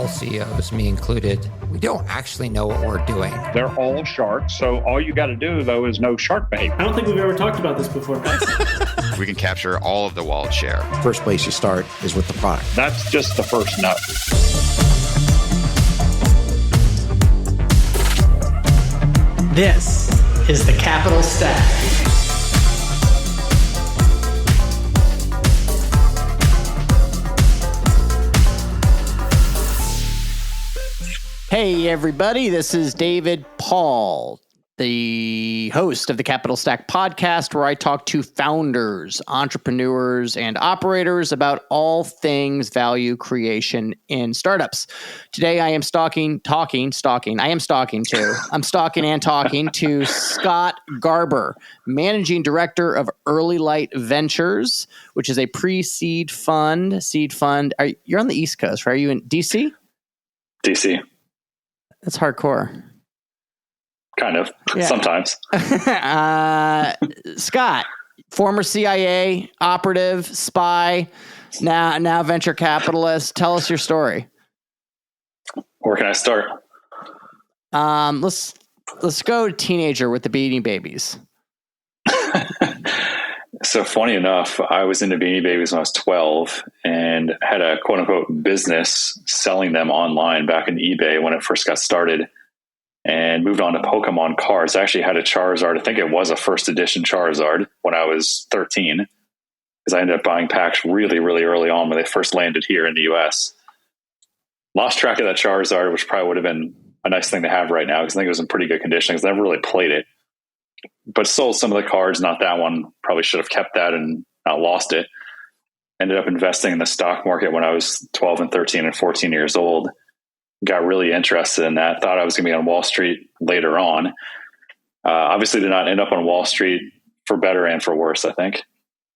all CEOs, me included, we don't actually know what we're doing. They're all sharks, so all you got to do, though, is know shark behavior. I don't think we've ever talked about this before. We can capture all of the wallet share. First place you start is with the product. That's just the first note. This is the Capital Stack. Hey, everybody, this is David Paul, the host of the Capital Stack podcast, where I talk to founders, entrepreneurs, and operators about all things value creation in startups. Today, I'm stalking and talking to Scott Garber, Managing Director of Early Light Ventures, which is a pre-seed fund, You're on the East Coast, right? Are you in DC? DC. That's hardcore. Kind of. Yeah. Sometimes. Scott, former CIA, operative, spy, now venture capitalist. Tell us your story. Where can I start? Let's go teenager with the Beanie Babies. So funny enough, I was into Beanie Babies when I was 12 and had a quote unquote business selling them online back in eBay when it first got started, and moved on to Pokemon cards. I actually had a Charizard. I think it was a first edition Charizard when I was 13, because I ended up buying packs really, really early on when they first landed here in the US. Lost track of that Charizard, which probably would have been a nice thing to have right now, because I think it was in pretty good condition, because I never really played it. But sold some of the cards, not that one. Probably should have kept that and not lost it. Ended up investing in the stock market when I was 12 and 13 and 14 years old. Got really interested in that. Thought I was going to be on Wall Street later on. Obviously did not end up on Wall Street, for better and for worse, I think.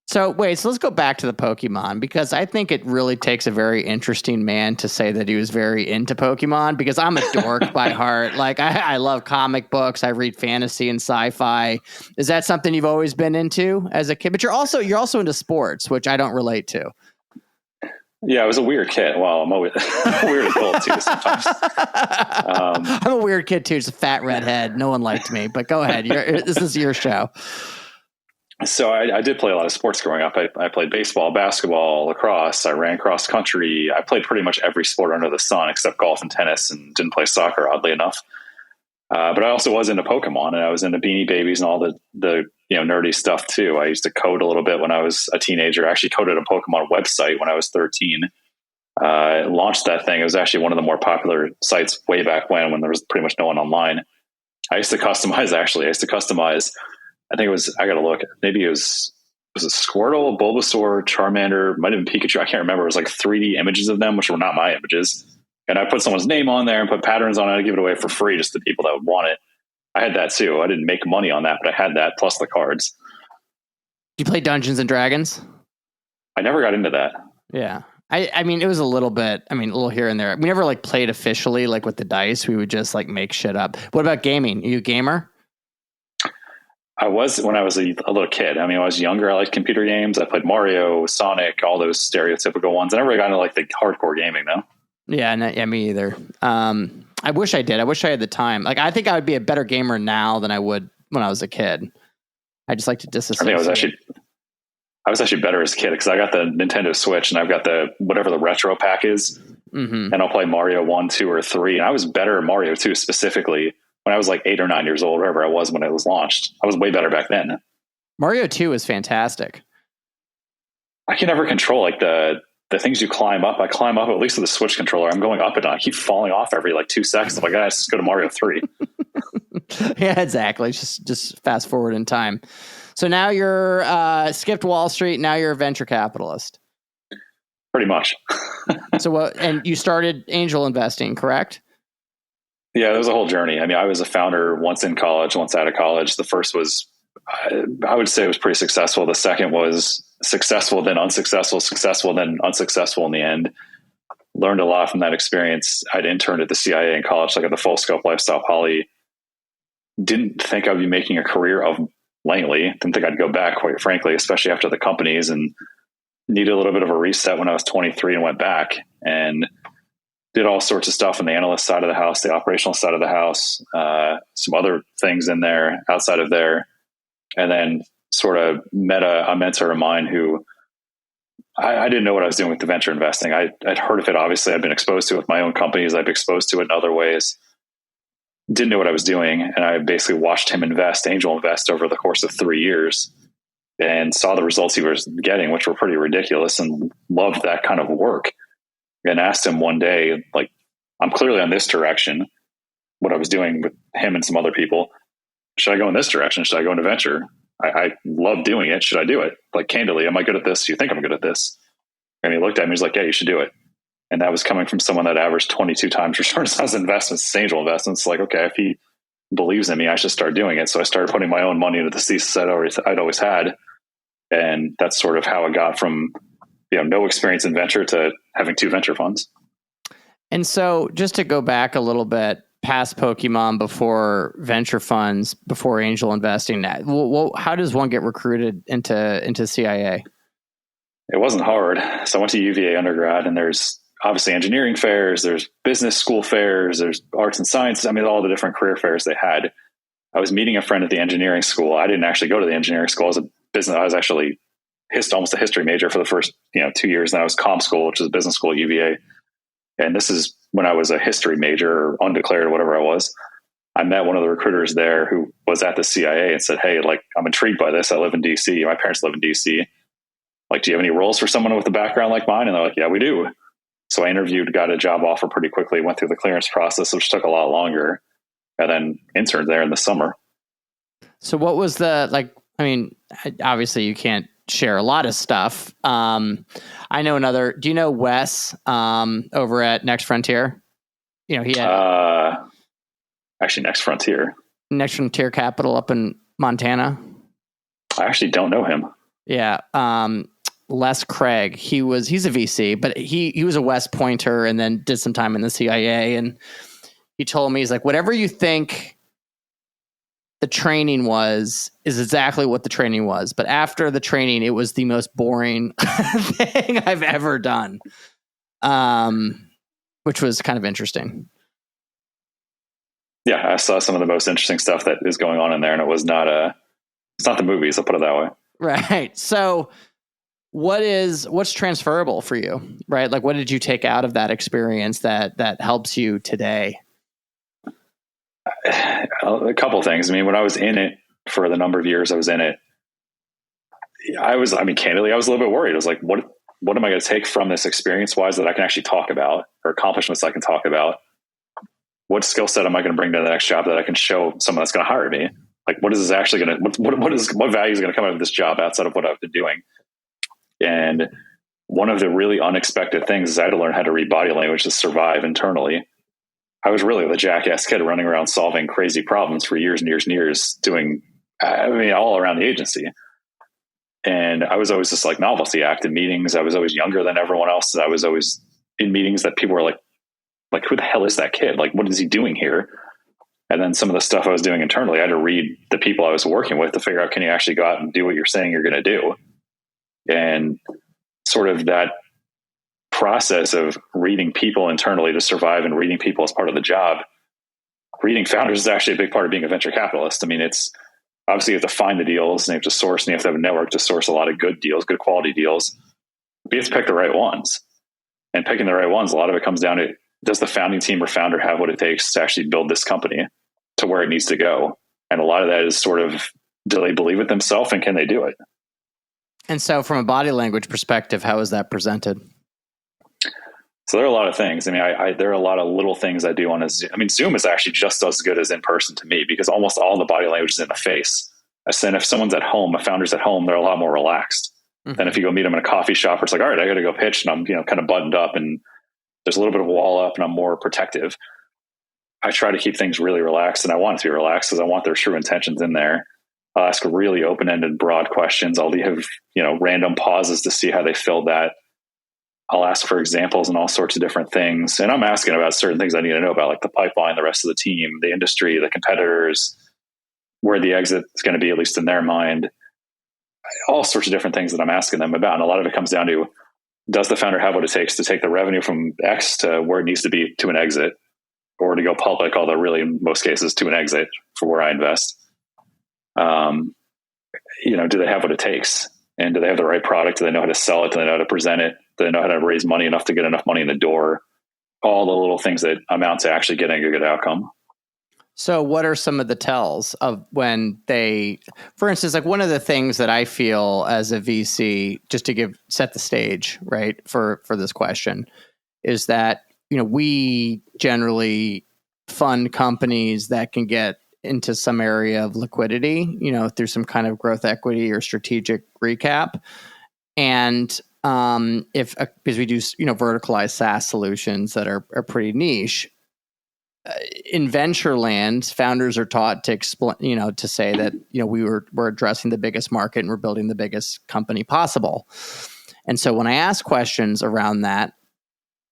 So let's go back to the Pokemon, because I think it really takes a very interesting man to say that he was very into Pokemon, because I'm a dork by heart. Like I love comic books. I read fantasy and sci-fi. Is that something you've always been into as a kid? But you're also into sports, which I don't relate to. Yeah, I was a weird kid. Well, I'm always a weird adult too sometimes. I'm a weird kid too, just a fat redhead. No one liked me, but go ahead. This is your show. So I did play a lot of sports growing up. I played baseball, basketball, lacrosse. I ran cross country. I played pretty much every sport under the sun except golf and tennis, and didn't play soccer, oddly enough. But I also was into Pokemon, and I was into Beanie Babies and all the nerdy stuff too. I used to code a little bit when I was a teenager. I actually coded a Pokemon website when I was 13. Launched that thing. It was actually one of the more popular sites way back when there was pretty much no one online. I used to customize, I think it was, I got to look, maybe it was it Squirtle, Bulbasaur, Charmander, might have been Pikachu. I can't remember. It was like 3D images of them, which were not my images. And I put someone's name on there and put patterns on it. I give it away for free just to people that would want it. I had that too. I didn't make money on that, but I had that plus the cards. Do you play Dungeons and Dragons? I never got into that. Yeah. I mean, it was a little here and there. We never played officially, with the dice. We would just make shit up. What about gaming? Are you a gamer? I was when I was a little kid. I mean, I was younger. I liked computer games. I played Mario, Sonic, all those stereotypical ones. I never got into the hardcore gaming though. Yeah, me either. I wish I did. I wish I had the time. I think I would be a better gamer now than I would when I was a kid. I just like to disassociate. I think I was actually better as a kid, because I got the Nintendo Switch and I've got whatever the retro pack is, and I'll play Mario 1, 2, or 3. And I was better at Mario 2 specifically when I was 8 or 9 years old, wherever I was when it was launched. I was way better back then. Mario 2 is fantastic. I can never control the things you climb up. I climb up, at least with the Switch controller. I'm going up and down. I keep falling off every 2 seconds. I'm like, guys, let's go to Mario 3. Yeah, exactly. Just fast forward in time. So now you're skipped Wall Street. Now you're a venture capitalist. Pretty much. And you started angel investing, correct? Yeah, it was a whole journey. I mean, I was a founder once in college, once out of college. The first was, I would say it was pretty successful. The second was successful, then unsuccessful, successful, then unsuccessful in the end. Learned a lot from that experience. I'd interned at the CIA in college, at the Full Scope Lifestyle Poly. Didn't think I'd be making a career of Langley. Didn't think I'd go back, quite frankly, especially after the companies, and needed a little bit of a reset when I was 23 and went back. And did all sorts of stuff on the analyst side of the house, the operational side of the house, some other things in there outside of there. And then sort of met a mentor of mine who I didn't know what I was doing with the venture investing. I'd heard of it. Obviously, I'd been exposed to it with my own companies. I've been exposed to it in other ways. Didn't know what I was doing. And I basically watched him angel invest over the course of 3 years and saw the results he was getting, which were pretty ridiculous, and loved that kind of work. And asked him one day, like, I'm clearly on this direction, what I was doing with him and some other people. Should I go in this direction? Should I go into venture? I love doing it. Should I do it? Like, candidly, am I good at this? Do you think I'm good at this? And he looked at me, he's like, yeah, you should do it. And that was coming from someone that averaged 22 times returns on his investments, angel investments. Like, okay, if he believes in me, I should start doing it. So I started putting my own money into the thesis I'd always had. And that's sort of how it got from, no experience in venture to having 2 venture funds. And so just to go back a little bit, past Pokemon, before venture funds, before angel investing, how does one get recruited into CIA? It wasn't hard. So I went to UVA undergrad, and there's obviously engineering fairs, there's business school fairs, there's arts and science. I mean, all the different career fairs they had. I was meeting a friend at the engineering school. I didn't actually go to the engineering school. I was actually almost a history major for the first 2 years. Then I was comm school, which is a business school at UVA. And this is when I was a history major, or undeclared, or whatever I was. I met one of the recruiters there who was at the CIA and said, hey, like, I'm intrigued by this. I live in DC. My parents live in DC. Like, do you have any roles for someone with a background like mine? And they're like, yeah, we do. So I interviewed, got a job offer pretty quickly, went through the clearance process, which took a lot longer, and then interned there in the summer. So what was obviously you can't share a lot of stuff. I know do you know Wes over at Next Frontier? He had actually Next Frontier Capital up in Montana. I actually don't know him. Yeah. Les Craig, he's a VC, but he was a West Pointer and then did some time in the CIA. And he told me, he's like, whatever you think the training is exactly what the training was. But after the training, it was the most boring thing I've ever done. Which was kind of interesting. Yeah, I saw some of the most interesting stuff that is going on in there, and it's not the movies, I'll put it that way. Right. So what's transferable for you, right? Like, what did you take out of that experience that helps you today? A couple of things. I mean, when I was in it for the number of years I was in it, candidly, I was a little bit worried. I was like, what am I going to take from this experience wise that I can actually talk about, or accomplishments I can talk about? What skill set am I going to bring to the next job that I can show someone that's going to hire me? Like, what is this actually going to, what value is going to come out of this job outside of what I've been doing? And one of the really unexpected things is I had to learn how to read body language to survive internally. I was really the jackass kid running around solving crazy problems for years and years and years, doing, all around the agency. And I was always this like novelty act in meetings. I was always younger than everyone else. I was always in meetings that people were like, who the hell is that kid? Like, what is he doing here? And then some of the stuff I was doing internally, I had to read the people I was working with to figure out, can you actually go out and do what you're saying you're going to do? And sort of that process of reading people internally to survive and reading people as part of the job. Reading founders is actually a big part of being a venture capitalist. I mean, it's obviously you have to find the deals, and you have to source, and you have to have a network to source a lot of good deals, good quality deals. But you have to pick the right ones. And picking the right ones, a lot of it comes down to, does the founding team or founder have what it takes to actually build this company to where it needs to go? And a lot of that is sort of, do they believe it themselves, and can they do it? And so from a body language perspective, how is that presented? So there are a lot of things. I mean, there are a lot of little things I do on a Zoom. I mean, Zoom is actually just as good as in person to me, because almost all the body language is in the face. I said, if someone's at home, a founder's at home, they're a lot more relaxed than if you go meet them in a coffee shop where it's like, all right, I got to go pitch, and I'm, kind of buttoned up, and there's a little bit of a wall up, and I'm more protective. I try to keep things really relaxed, and I want it to be relaxed because I want their true intentions in there. I'll ask really open-ended, broad questions. I'll have, random pauses to see how they filled that. I'll ask for examples and all sorts of different things. And I'm asking about certain things I need to know about, like the pipeline, the rest of the team, the industry, the competitors, where the exit is going to be, at least in their mind, all sorts of different things that I'm asking them about. And a lot of it comes down to, does the founder have what it takes to take the revenue from X to where it needs to be to an exit, or to go public, although really in most cases to an exit for where I invest? Do they have what it takes? And do they have the right product? Do they know how to sell it? Do they know how to present it? Do they know how to raise money enough to get enough money in the door? All the little things that amount to actually getting a good outcome. So what are some of the tells of when they, for instance, like one of the things that I feel as a VC, just to set the stage, right, for this question, is that, we generally fund companies that can get into some area of liquidity, through some kind of growth equity or strategic recap. And because we do, verticalized SaaS solutions that are pretty niche, in venture land, founders are taught to explain, to say that, we're addressing the biggest market and we're building the biggest company possible. And so when I ask questions around that,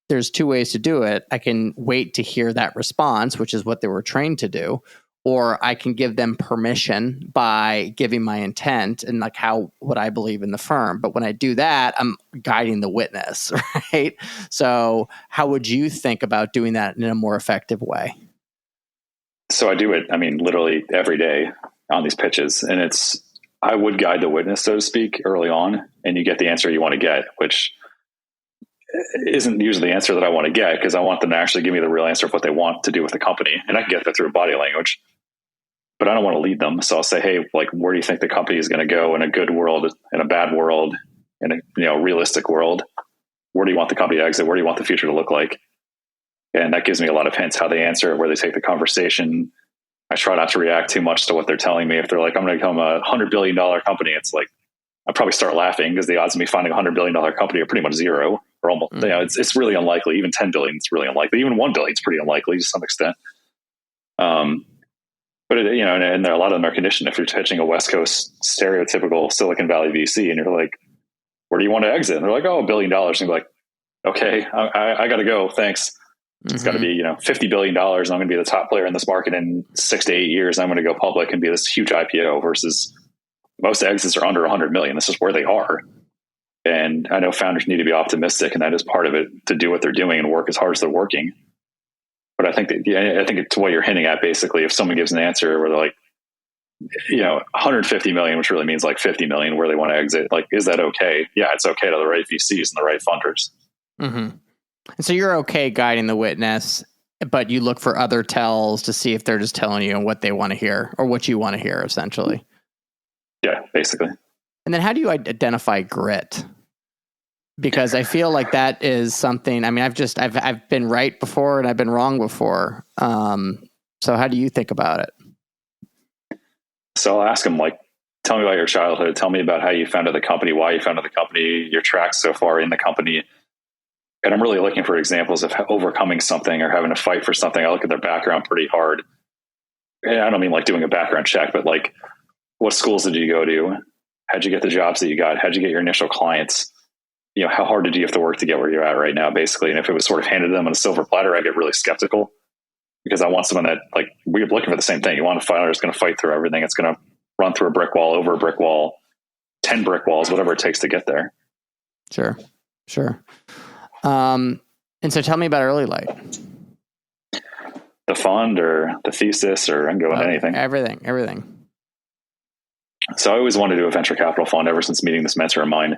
there's two ways to do it. I can wait to hear that response, which is what they were trained to do, or I can give them permission by giving my intent and like what I believe in the firm. But when I do that, I'm guiding the witness, right? So how would you think about doing that in a more effective way? So I do it, literally every day on these pitches. And I would guide the witness, so to speak, early on, and you get the answer you want to get, which isn't usually the answer that I want to get, because I want them to actually give me the real answer of what they want to do with the company. And I can get that through body language, but I don't want to lead them. So I'll say, hey, like, where do you think the company is going to go in a good world, in a bad world, in a realistic world? Where do you want the company to exit? Where do you want the future to look like? And that gives me a lot of hints how they answer, where they take the conversation. I try not to react too much to what they're telling me. If they're like, I'm going to become a $100 billion company, it's like, I'll probably start laughing, because the odds of me finding a $100 billion company are pretty much zero, or almost, it's really unlikely. Even 10 billion, it's really unlikely. Even 1 billion is pretty unlikely to some extent. But and there, a lot of them are conditioned. If you're pitching a West Coast stereotypical Silicon Valley VC, and you're like, where do you want to exit? And they're like, $1 billion. And you're like, okay, I got to go. Thanks. It's got to be, $50 billion. And I'm going to be the top player in this market in 6 to 8 years. I'm going to go public and be this huge IPO, versus most exits are under 100 million. This is where they are. And I know founders need to be optimistic, and that is part of it, to do what they're doing and work as hard as they're working. But I think it's what you're hinting at. Basically, if someone gives an answer where they're like, 150 million, which really means like 50 million, where they want to exit, like, is that okay? Yeah, it's okay to the right VCs and the right funders. Mm-hmm. And so you're okay guiding the witness, but you look for other tells to see if they're just telling you what they want to hear or what you want to hear, essentially. Yeah, basically. And then how do you identify grit? Because I feel like that is something, I've been right before and I've been wrong before. So how do you think about it? So I'll ask them, like, tell me about your childhood. Tell me about how you founded the company, why you founded the company, your tracks so far in the company. And I'm really looking for examples of overcoming something or having to fight for something. I look at their background pretty hard. And I don't mean like doing a background check, but like, what schools did you go to? How'd you get the jobs that you got? How'd you get your initial clients? How hard did you have to work to get where you're at right now, basically? And if it was sort of handed to them on a silver platter, I get really skeptical, because I want someone that, like, we're looking for the same thing. You want a founder that's going to fight through everything. It's going to run through a brick wall, over a brick wall, 10 brick walls, whatever it takes to get there. Sure. And so tell me about Early Light. The fund or the thesis, or I can go into anything. Everything. So I always wanted to do a venture capital fund ever since meeting this mentor of mine.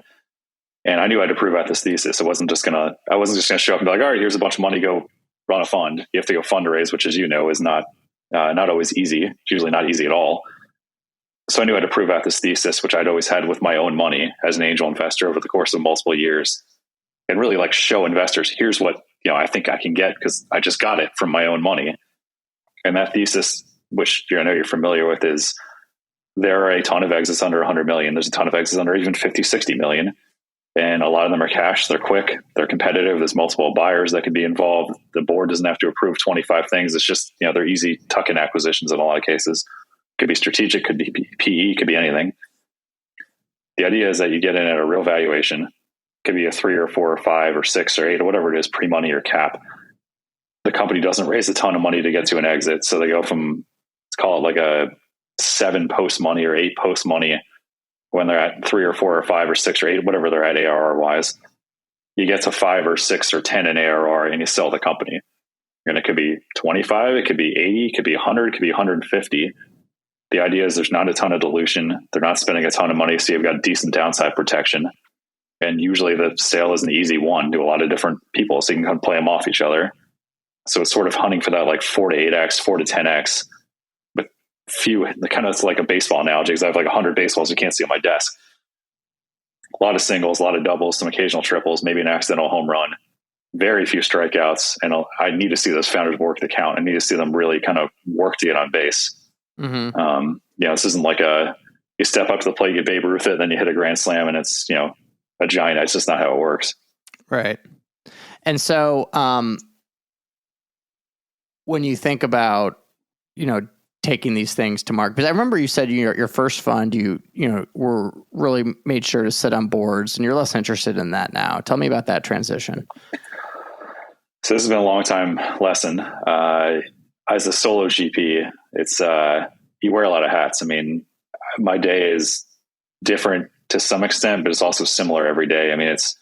And I knew I had to prove out this thesis. I wasn't just going to show up and be like, all right, here's a bunch of money, go run a fund. You have to go fundraise, which, as you know, is not always easy. It's usually not easy at all. So I knew I had to prove out this thesis, which I'd always had with my own money as an angel investor over the course of multiple years, and really like show investors, here's what, I think I can get, because I just got it from my own money. And that thesis, which I know you're familiar with, is there are a ton of exits under 100 million. There's a ton of exits under even 50, 60 million. And a lot of them are cash. They're quick. They're competitive. There's multiple buyers that can be involved. The board doesn't have to approve 25 things. It's just, they're easy tuck-in acquisitions in a lot of cases. Could be strategic, could be PE, could be anything. The idea is that you get in at a real valuation. Could be a 3 or 4 or 5 or 6 or 8 or whatever it is, pre-money or cap. The company doesn't raise a ton of money to get to an exit. So they go from, let's call it like a 7 post-money or 8 post-money, when they're at 3 or 4 or 5 or 6 or 8, whatever they're at ARR wise. you get to 5 or 6 or 10 in ARR and you sell the company. And it could be 25, it could be 80, it could be 100, it could be 150. The idea is there's not a ton of dilution. They're not spending a ton of money, so you've got decent downside protection. And usually the sale is an easy one to a lot of different people, so you can kind of play them off each other. So it's sort of hunting for that like 4 to 8x, 4 to 10x, but few, kind of it's like a baseball analogy, because I have like 100 baseballs you can't see on my desk. A lot of singles, a lot of doubles, some occasional triples, maybe an accidental home run, very few strikeouts. And I need to see those founders work the count. I need to see them really kind of work to get on base. Mm-hmm. This isn't like you step up to the plate, you Babe Ruth it, then you hit a grand slam and it's, a giant. It's just not how it works. Right. And so, when you think about, taking these things to market, because I remember you said your first fund, you were really made sure to sit on boards, and you're less interested in that now. Tell me about that transition. So this has been a long time lesson. As a solo GP, it's, you wear a lot of hats. I mean, my day is different to some extent, but it's also similar every day. I mean, it's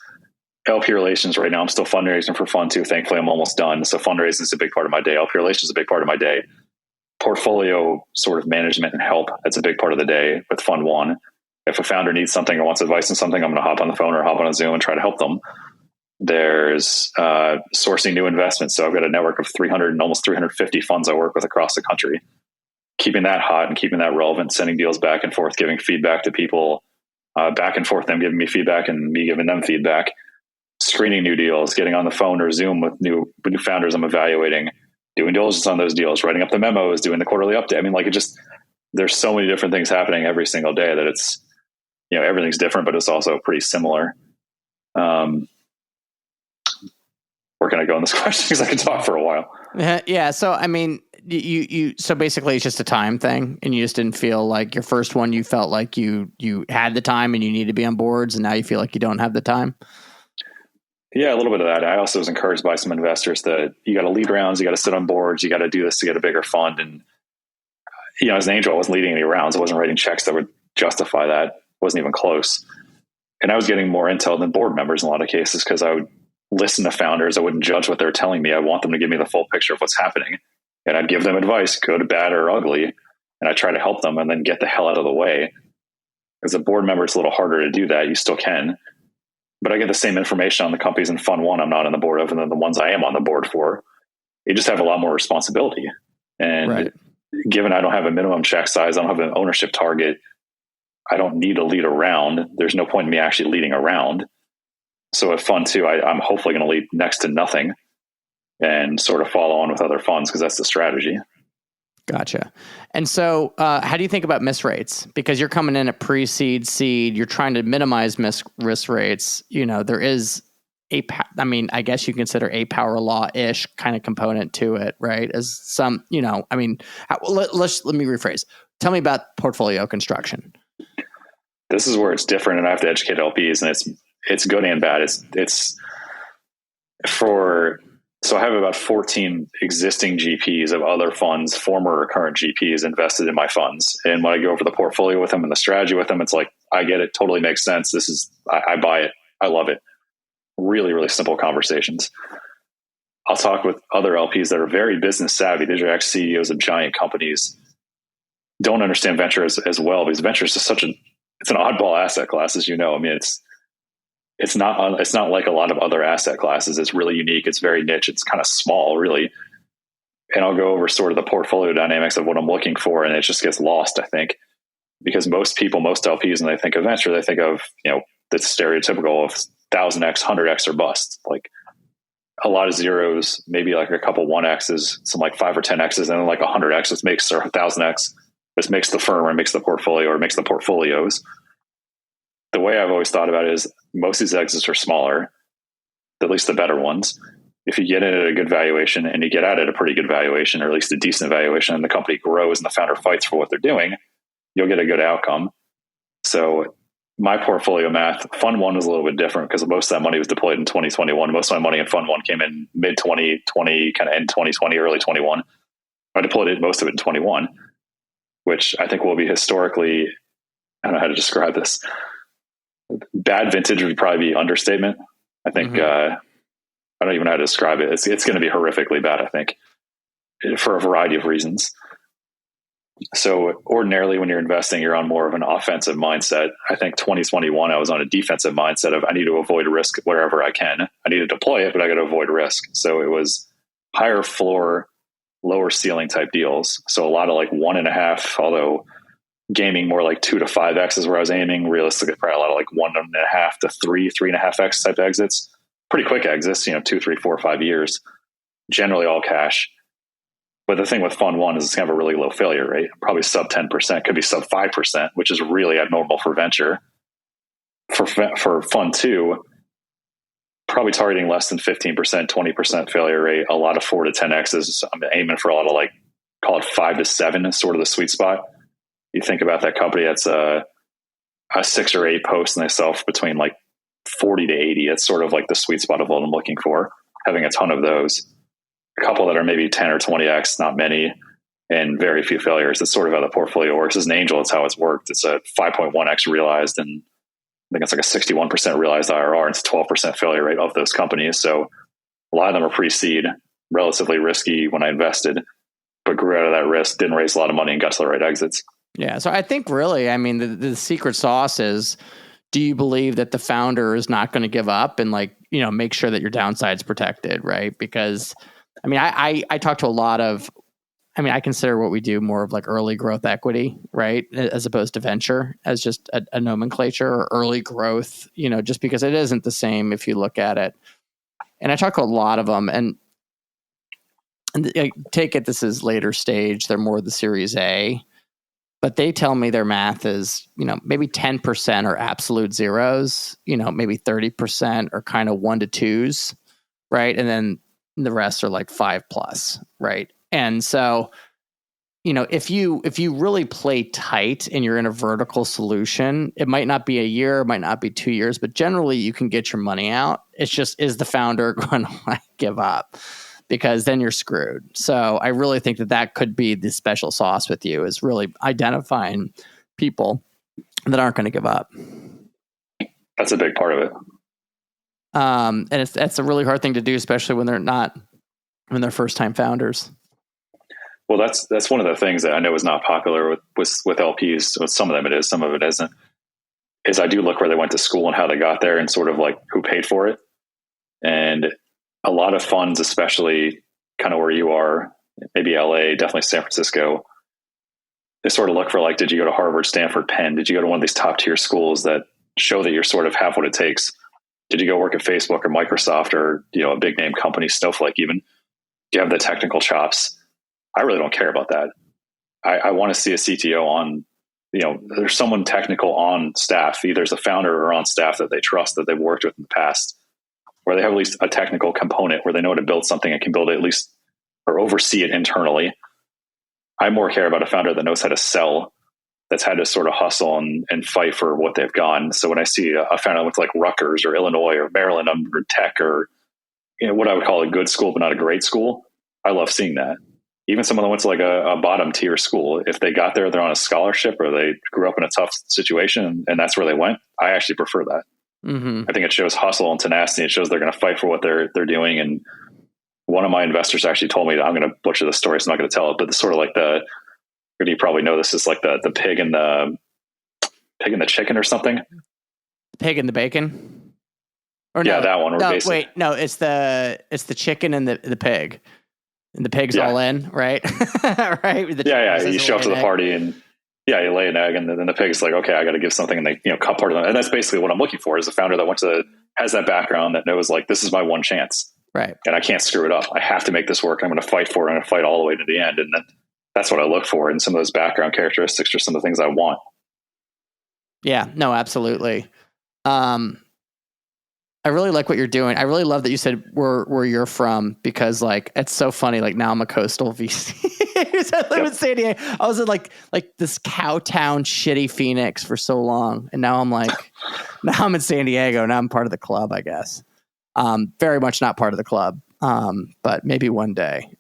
LP relations right now. I'm still fundraising for Fund 2. Thankfully, I'm almost done. So fundraising is a big part of my day. LP relations is a big part of my day. Portfolio sort of management and help, that's a big part of the day with Fund 1. If a founder needs something or wants advice on something, I'm going to hop on the phone or hop on a Zoom and try to help them. There's sourcing new investments. So I've got a network of 300 and almost 350 funds I work with across the country. Keeping that hot and keeping that relevant, sending deals back and forth, giving feedback to people, back and forth, them giving me feedback and me giving them feedback. Screening new deals, getting on the phone or Zoom with new founders I'm evaluating, doing diligence on those deals, writing up the memos, doing the quarterly update. I mean, there's so many different things happening every single day that it's, everything's different, but it's also pretty similar. Where can I go on this question? Because I could talk for a while. Yeah. So, I mean, so basically it's just a time thing, and you just didn't feel like your first one, you felt like you had the time and you need to be on boards, and now you feel like you don't have the time. Yeah, a little bit of that. I also was encouraged by some investors that you got to lead rounds, you got to sit on boards, you got to do this to get a bigger fund. And, as an angel, I wasn't leading any rounds. I wasn't writing checks that would justify that. It wasn't even close. And I was getting more intel than board members in a lot of cases, because I would listen to founders. I wouldn't judge what they're telling me. I want them to give me the full picture of what's happening. And I'd give them advice, good, bad, or ugly. And I try to help them and then get the hell out of the way. As a board member, it's a little harder to do that. You still can. But I get the same information on the companies in Fund 1 I'm not on the board of, and then the ones I am on the board for. You just have a lot more responsibility. And given I don't have a minimum check size, I don't have an ownership target, I don't need to lead a round. There's no point in me actually leading a round. So at Fund 2, I'm hopefully going to lead next to nothing and sort of follow on with other funds, because that's the strategy. Gotcha. And so how do you think about miss rates? Because you're coming in at pre-seed, seed, you're trying to minimize risk rates. There is I guess you consider a power law-ish kind of component to it, right? As some, let me rephrase. Tell me about portfolio construction. This is where it's different, and I have to educate LPs, and it's good and bad. So I have about 14 existing GPs of other funds, former or current GPs invested in my funds. And when I go over the portfolio with them and the strategy with them, it's like, I get it. Totally makes sense. I buy it. I love it. Really, really simple conversations. I'll talk with other LPs that are very business savvy. These are ex-CEOs of giant companies, don't understand venture as well, because venture is just it's an oddball asset class, as you know. I mean, it's not like a lot of other asset classes. It's really unique. It's very niche. It's kind of small, really. And I'll go over sort of the portfolio dynamics of what I'm looking for, and it just gets lost, I think, because most LPs, when they think of venture, they think of, the stereotypical of 1,000x, 100x or bust, like a lot of zeros, maybe like a couple 1x's, some like 5 or 10x's, and then like 100x, which makes, or 1,000x, which makes the firm or makes the portfolio or makes the portfolios. The way I've always thought about it is most of these exits are smaller, at least the better ones. If you get in at a good valuation and you get out at a pretty good valuation, or at least a decent valuation, and the company grows and the founder fights for what they're doing, you'll get a good outcome. So my portfolio math, Fund 1 was a little bit different because most of that money was deployed in 2021. Most of my money in Fund 1 came in mid-2020, kind of end 2020, early 21. I deployed most of it in 21, which I think will be historically, I don't know how to describe this. Bad vintage would probably be understatement. I think I don't even know how to describe it. It's going to be horrifically bad, I think, for a variety of reasons. So ordinarily when you're investing, you're on more of an offensive mindset. I think 2021, I was on a defensive mindset of I need to avoid risk wherever I can. I need to deploy it, but I got to avoid risk. So it was higher floor, lower ceiling type deals. So a lot of like 1.5, although gaming more like 2 to 5x is where I was aiming. Realistically, probably a lot of like 1.5 to 3.5x type exits. Pretty quick exits, 2, 3, 4, 5 years. Generally all cash. But the thing with Fund 1 is it's kind of a really low failure rate, probably sub 10%, could be sub 5%, which is really abnormal for venture. For Fund 2, probably targeting less than 15%, 20% failure rate, a lot of 4 to 10Xs. I'm aiming for a lot of like, call it 5 to 7 is sort of the sweet spot. You think about that company, that's a 6 or 8 posts and they sell between like 40 to 80. It's sort of like the sweet spot of what I'm looking for, having a ton of those. A couple that are maybe 10 or 20x, not many, and very few failures. It's sort of how the portfolio works. As an angel, it's how it's worked. It's a 5.1x realized, and I think it's like a 61% realized IRR. And it's a 12% failure rate of those companies. So a lot of them are pre-seed, relatively risky when I invested, but grew out of that risk, didn't raise a lot of money, and got to the right exits. Yeah. So I think really, I mean, the secret sauce is, do you believe that the founder is not going to give up and like, make sure that your downside's protected, right? Because I mean, I talk to a lot of, I consider what we do more of like early growth equity, right? As opposed to venture as just a nomenclature, or early growth, just because it isn't the same if you look at it. And I talk to a lot of them and I take it this is later stage. They're more the Series A, but they tell me their math is, maybe 10% are absolute zeros, maybe 30% are kind of 1 to 2s, right? And then the rest are like 5+, right? And so, if you really play tight and you're in a vertical solution, it might not be a year, it might not be 2 years, but generally you can get your money out. It's just, is the founder going to give up? Because then you're screwed. So I really think that could be the special sauce with you, is really identifying people that aren't going to give up. That's a big part of it. And that's a really hard thing to do, especially when they're first time founders. Well, that's one of the things that I know is not popular with LPs. With some of them it is, some of it isn't. Is I do look where they went to school and how they got there, and sort of like who paid for it. And a lot of funds, especially kind of where you are, maybe LA, definitely San Francisco, they sort of look for like, did you go to Harvard, Stanford, Penn? Did you go to one of these top tier schools that show that you're sort of have what it takes? Did you go work at Facebook or Microsoft or, a big name company, Snowflake even? Do you have the technical chops? I really don't care about that. I want to see a CTO on, there's someone technical on staff, either as a founder or on staff that they trust, that they've worked with in the past, where they have at least a technical component where they know how to build something and can build it at least or oversee it internally. I more care about a founder that knows how to sell, that's had to sort of hustle and fight for what they've gone. So when I see a founder with like Rutgers or Illinois or Maryland under tech, or what I would call a good school but not a great school, I love seeing that. Even someone that went to like a bottom tier school, if they got there, they're on a scholarship or they grew up in a tough situation and that's where they went, I actually prefer that. Mm-hmm. I think it shows hustle and tenacity. It shows they're going to fight for what they're doing. And one of my investors actually told me that, I'm going to butcher the story, so I'm not going to tell it, but it's sort of like you probably know this is like the pig and the chicken or something. Pig and the bacon? Or yeah, no, that one. No, wait, no, it's the chicken and the pig. And the pig's all in, right? Right? You show up to the party and you lay an egg, and then the pig's like, okay, I got to give something, and they cut part of them. And that's basically what I'm looking for, is a founder that has that background, that knows like, this is my one chance. Right. And I can't screw it up. I have to make this work. I'm going to fight for it. I'm going to fight all the way to the end. And that's what I look for. And some of those background characteristics are some of the things I want. Yeah, no, absolutely. I really like what you're doing. I really love that you said where you're from, because like, it's so funny. Like now I'm a coastal VC. I live in San Diego. I was in like this cow town, shitty Phoenix for so long. And now I'm like, now I'm in San Diego. Now I'm part of the club, I guess. Very much not part of the club. But maybe one day.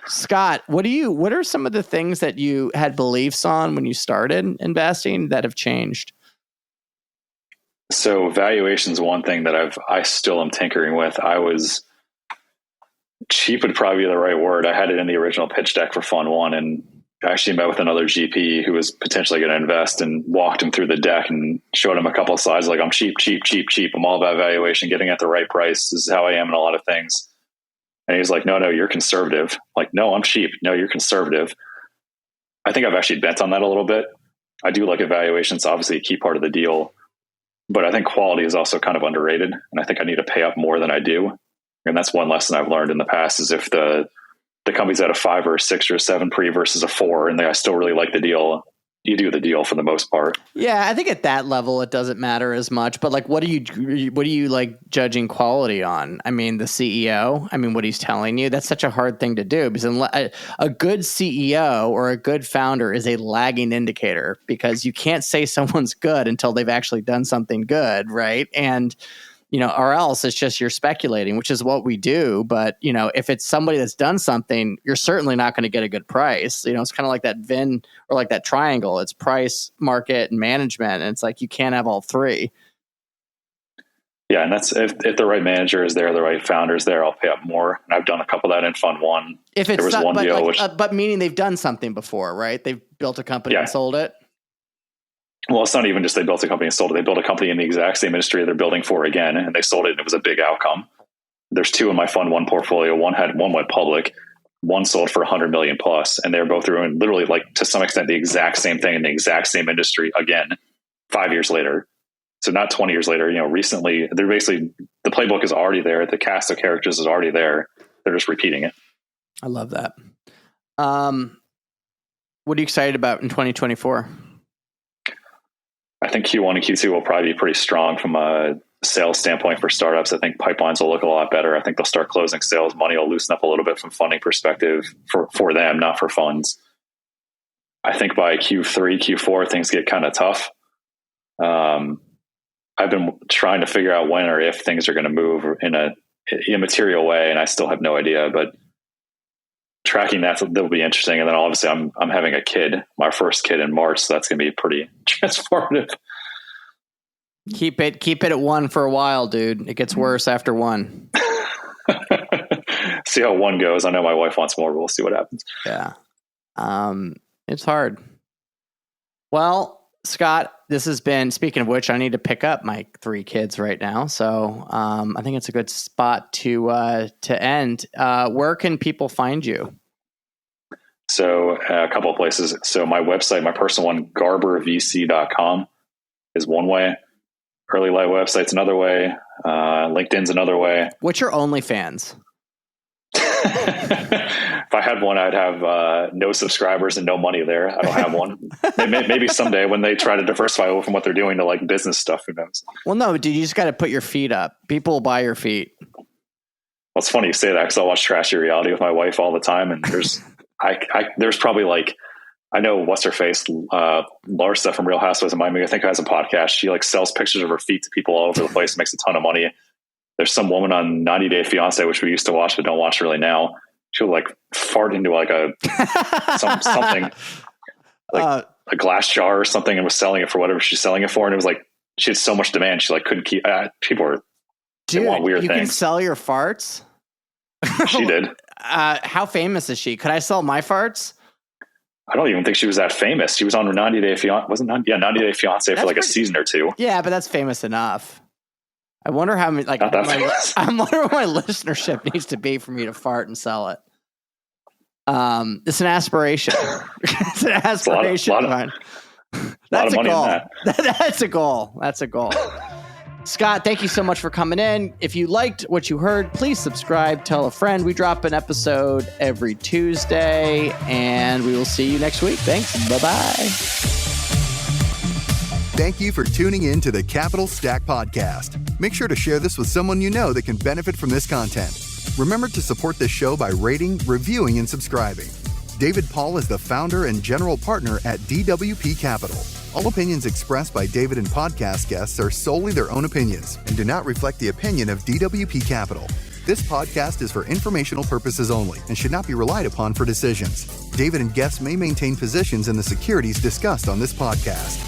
Scott, what are some of the things that you had beliefs on when you started investing that have changed? So valuation's one thing that I still am tinkering with. Cheap would probably be the right word. I had it in the original pitch deck for Fund 1, and I actually met with another GP who was potentially going to invest and walked him through the deck and showed him a couple of slides like, I'm cheap. I'm all about valuation, getting at the right price. This is how I am in a lot of things. And he's like, no, you're conservative. Like, no, I'm cheap. No, you're conservative. I think I've actually bent on that a little bit. I do like evaluation. It's obviously a key part of the deal, but I think quality is also kind of underrated. And I think I need to pay up more than I do. And that's one lesson I've learned in the past is if the company's at a 5 or a 6 or a 7 pre versus a 4, and I still really like the deal, you do the deal for the most part. Yeah, I think at that level it doesn't matter as much. But like, what are you like judging quality on? I mean, the CEO. I mean, what he's telling you. That's such a hard thing to do because a good CEO or a good founder is a lagging indicator because you can't say someone's good until they've actually done something good, right? And or else it's just you're speculating, which is what we do. But, if it's somebody that's done something, you're certainly not going to get a good price. It's kind of like that Venn or like that triangle. It's price, market, and management. And it's like you can't have all three. Yeah, and that's if the right manager is there, the right founder is there, I'll pay up more. And I've done a couple of that in Fund 1. If it's not, one deal, but meaning they've done something before, right? They've built a company and sold it. Well, it's not even just they built a company and sold it. They built a company in the exact same industry they're building for again, and they sold it, and it was a big outcome. There's 2 in my Fund 1 portfolio. One went public. One sold for $100 million plus, and they're both doing literally, like, to some extent, the exact same thing in the exact same industry again 5 years later. So not 20 years later. Recently, they're basically, the playbook is already there. The cast of characters is already there. They're just repeating it. I love that. What are you excited about in 2024? I think Q1 and Q2 will probably be pretty strong from a sales standpoint for startups. I think pipelines will look a lot better. I think they'll start closing sales. Money will loosen up a little bit from funding perspective for them, not for funds. I think by Q3, Q4, things get kind of tough. I've been trying to figure out when or if things are going to move in a immaterial way, and I still have no idea, but tracking that'll be interesting. And then obviously I'm having a kid, my first kid in March. So that's going to be pretty transformative. Keep it at 1 for a while, dude. It gets worse after 1. See how 1 goes. I know my wife wants more, but we'll see what happens. Yeah. It's hard. Well, Scott, this has been, speaking of which, I need to pick up my 3 kids right now. So I think it's a good spot to end. Where can people find you? So a couple of places. So my website, my personal one, garbervc.com is one way. Early Light website's another way. LinkedIn's another way. What's your OnlyFans? If I had one, I'd have no subscribers and no money there. I don't have one. Maybe someday when they try to diversify from what they're doing to like business stuff, who knows? Well, no, dude, you just got to put your feet up. People will buy your feet. Well, it's funny you say that because I watch trashy reality with my wife all the time, and there's there's probably like, I know what's her face, Larsa from Real Housewives of Miami. I think has a podcast. She like sells pictures of her feet to people all over the place, makes a ton of money. There's some woman on 90 Day Fiance, which we used to watch but don't watch really now. She'll like fart into like something like a glass jar or something and was selling it for whatever she's selling it for. And it was like she had so much demand, she like couldn't keep. People were want weird you things. Can sell your farts. She did. How famous is she? Could I sell my farts? I don't even think she was that famous. She was on 90 Day Fiance. 90 Day Fiance for like a season or 2. Yeah, but that's famous enough. I wonder how many. Like, I wonder what my listenership needs to be for me to fart and sell it. It's an aspiration. It's an aspiration. That's a goal. That's a goal. That's a goal. Scott, thank you so much for coming in. If you liked what you heard, please subscribe, tell a friend. We drop an episode every Tuesday, and we will see you next week. Thanks. Bye-bye. Thank you for tuning in to the Capital Stack Podcast. Make sure to share this with someone you know that can benefit from this content. Remember to support this show by rating, reviewing, and subscribing. David Paul is the founder and general partner at DWP Capital. All opinions expressed by David and podcast guests are solely their own opinions and do not reflect the opinion of DWP Capital. This podcast is for informational purposes only and should not be relied upon for decisions. David and guests may maintain positions in the securities discussed on this podcast.